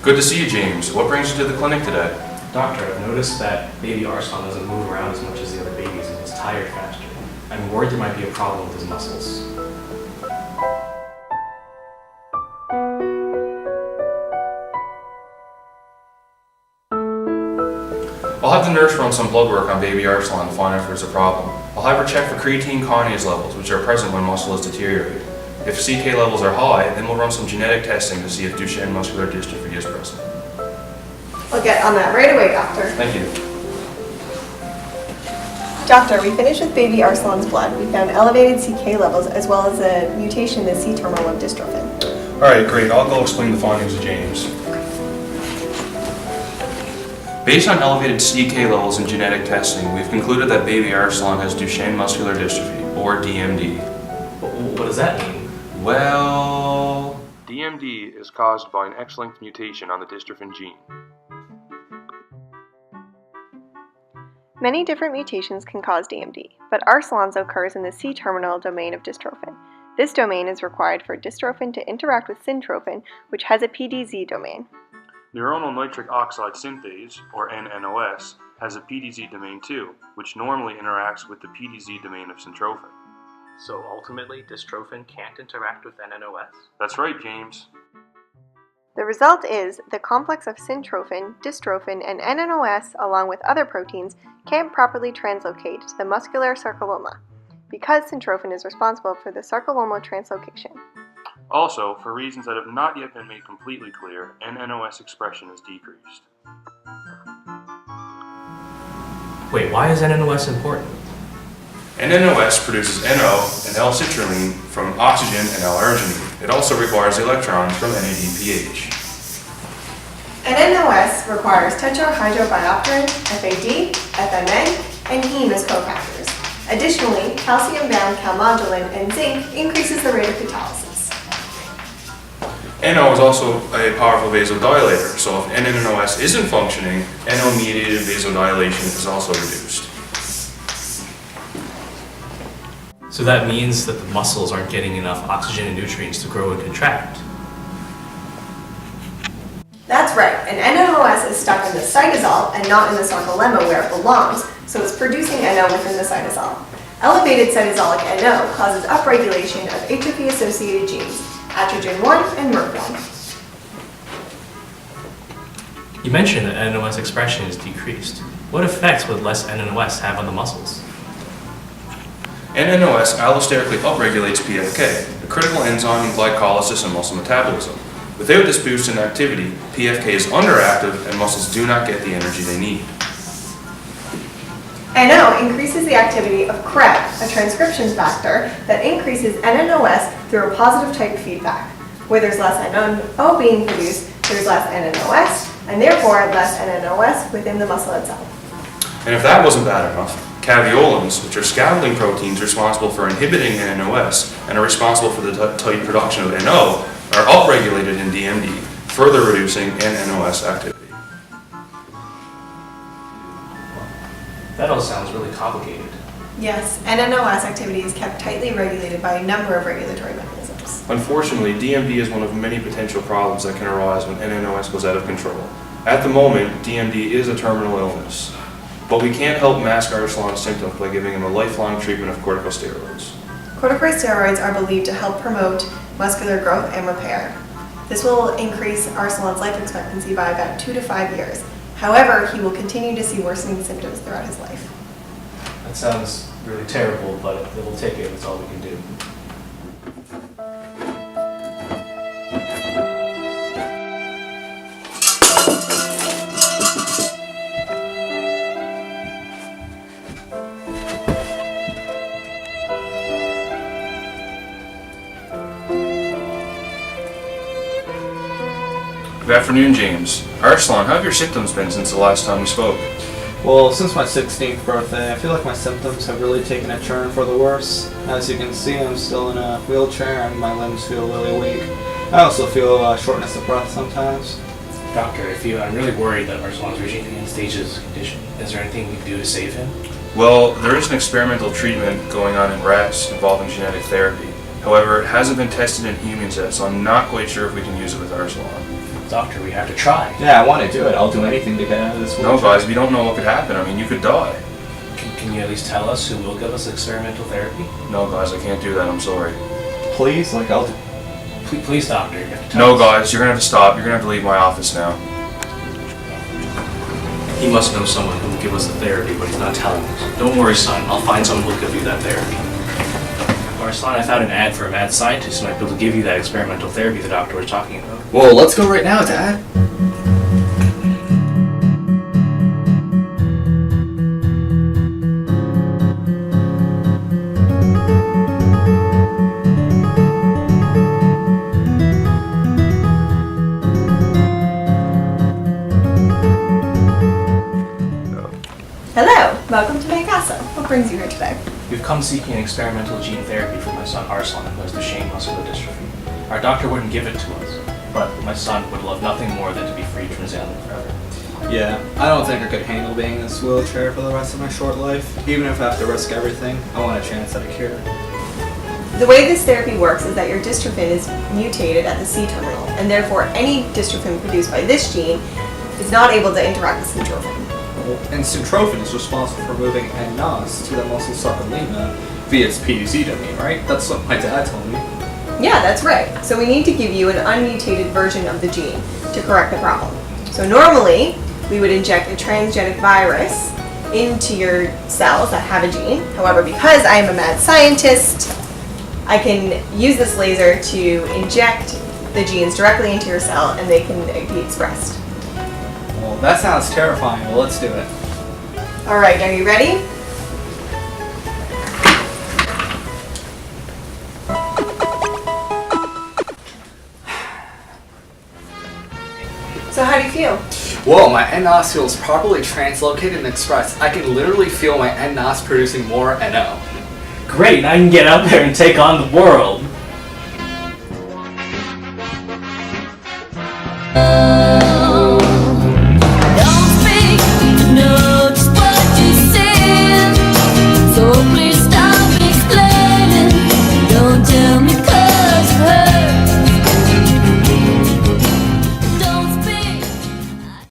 Good to see you, James. What brings you to the clinic today? Doctor, I've noticed that baby Arslan doesn't move around as much as the other babies and is tired faster. I'm worried there might be a problem with his muscles. I'll have the nurse run some blood work on baby Arslan to find out if there's a problem. I'll have her check for creatine kinase levels, which are present when muscle is deteriorated. If CK levels are high, then we'll run some genetic testing to see if Duchenne muscular dystrophy is present. I'll get on that right away, doctor. Thank you. Doctor, we finished with baby Arslan's blood. We found elevated CK levels as well as a mutation in the C-terminal of dystrophin. Alright, great. I'll go explain the findings to James. Based on elevated CK levels in genetic testing, we've concluded that baby Arslan has Duchenne muscular dystrophy, or DMD. What does that mean? Well, DMD is caused by an X-linked mutation on the dystrophin gene. Many different mutations can cause DMD, but Arslan's occurs in the C-terminal domain of dystrophin. This domain is required for dystrophin to interact with syntrophin, which has a PDZ domain. Neuronal nitric oxide synthase, or nNOS, has a PDZ domain too, which normally interacts with the PDZ domain of syntrophin. So ultimately, dystrophin can't interact with nNOS? That's right, James. The result is the complex of syntrophin, dystrophin, and nNOS, along with other proteins, can't properly translocate to the muscular sarcolemma, because syntrophin is responsible for the sarcolemmal translocation. Also, for reasons that have not yet been made completely clear, nNOS expression is decreased. Wait, why is nNOS important? nNOS produces NO and L-citrulline from oxygen and L-arginine. It also requires electrons from NADPH. nNOS requires tetrahydrobiopterin, FAD, FMN, and heme as cofactors. Additionally, calcium-bound calmodulin and zinc increases the rate of catalysis. NO is also a powerful vasodilator, so if nNOS isn't functioning, NO-mediated vasodilation is also reduced. So that means that the muscles aren't getting enough oxygen and nutrients to grow and contract. That's right, and nNOS is stuck in the cytosol and not in the sarcolemma where it belongs, so it's producing NO within the cytosol. Elevated cytosolic NO causes upregulation of atrophy-associated genes, atrogen-1 and MERP1. You mentioned that nNOS expression is decreased. What effects would less nNOS have on the muscles? nNOS allosterically upregulates PFK, a critical enzyme in glycolysis and muscle metabolism. Without this boost in activity, PFK is underactive and muscles do not get the energy they need. NO increases the activity of CREB, a transcription factor that increases nNOS through a positive type feedback. Where there's less NO being produced, there's less nNOS, and therefore less nNOS within the muscle itself. And if that wasn't bad enough, caveolins, which are scaffolding proteins responsible for inhibiting nNOS and are responsible for the tight production of NO, are upregulated in DMD, further reducing nNOS activity. That all sounds really complicated. Yes, nNOS activity is kept tightly regulated by a number of regulatory mechanisms. Unfortunately, DMD is one of many potential problems that can arise when nNOS goes out of control. At the moment, DMD is a terminal illness, but we can't help mask Arslan's symptoms by giving him a lifelong treatment of corticosteroids. Corticosteroids are believed to help promote muscular growth and repair. This will increase Arslan's life expectancy by about 2 to 5 years. However, he will continue to see worsening symptoms throughout his life. That sounds really terrible, but we'll take it. That's all we can do. Good afternoon, James. Arslan, how have your symptoms been since the last time we spoke? Well, since my 16th birthday, I feel like my symptoms have really taken a turn for the worse. As you can see, I'm still in a wheelchair and my limbs feel really weak. I also feel shortness of breath sometimes. Doctor, I'm really worried that Arslan's reaching the end stages of his condition. Is there anything we can do to save him? Well, there is an experimental treatment going on in rats involving genetic therapy. However, it hasn't been tested in humans yet, so I'm not quite sure if we can use it with Arslan. Doctor, we have to try. Yeah, I want to do it. I'll do anything to get out of this No, wheelchair. guys, we don't know what could happen. I mean, you could die. Can you at least tell us who will give us experimental therapy? No, guys, I can't do that. I'm sorry. Please, like I'll. Please, Doctor, you have to tell No, us. guys, you're gonna have to stop. You're gonna have to leave my office now. He must know someone who will give us the therapy, but he's not telling us. Don't worry, son. I'll find someone who will give you that therapy. Arslan, I found an ad for a mad scientist who might be able to give you that experimental therapy the doctor was talking about. Well, let's go right now, Dad. Hello, welcome to my castle. What brings you here today? We've come seeking an experimental gene therapy for my son Arslan, who has Duchenne muscular dystrophy. Our doctor wouldn't give it to us, but my son would love nothing more than to be freed from his ailment forever. Yeah, I don't think I could handle being in this wheelchair for the rest of my short life. Even if I have to risk everything, I want a chance at a cure. The way this therapy works is that your dystrophin is mutated at the C-terminal, and therefore any dystrophin produced by this gene is not able to interact with syntrophin. And syntrophin is responsible for moving nNOS to the muscle sarcolemma via its PDC domain, right? That's what my dad told me. Yeah, that's right. So we need to give you an unmutated version of the gene to correct the problem. So normally, we would inject a transgenic virus into your cells that have a gene. However, because I am a mad scientist, I can use this laser to inject the genes directly into your cell and they can be expressed. Well, that sounds terrifying, but let's do it. All right, are you ready? So how do you feel? Whoa, my nNOS feels properly translocated and expressed. I can literally feel my nNOS producing more NO. Great, I can get out there and take on the world.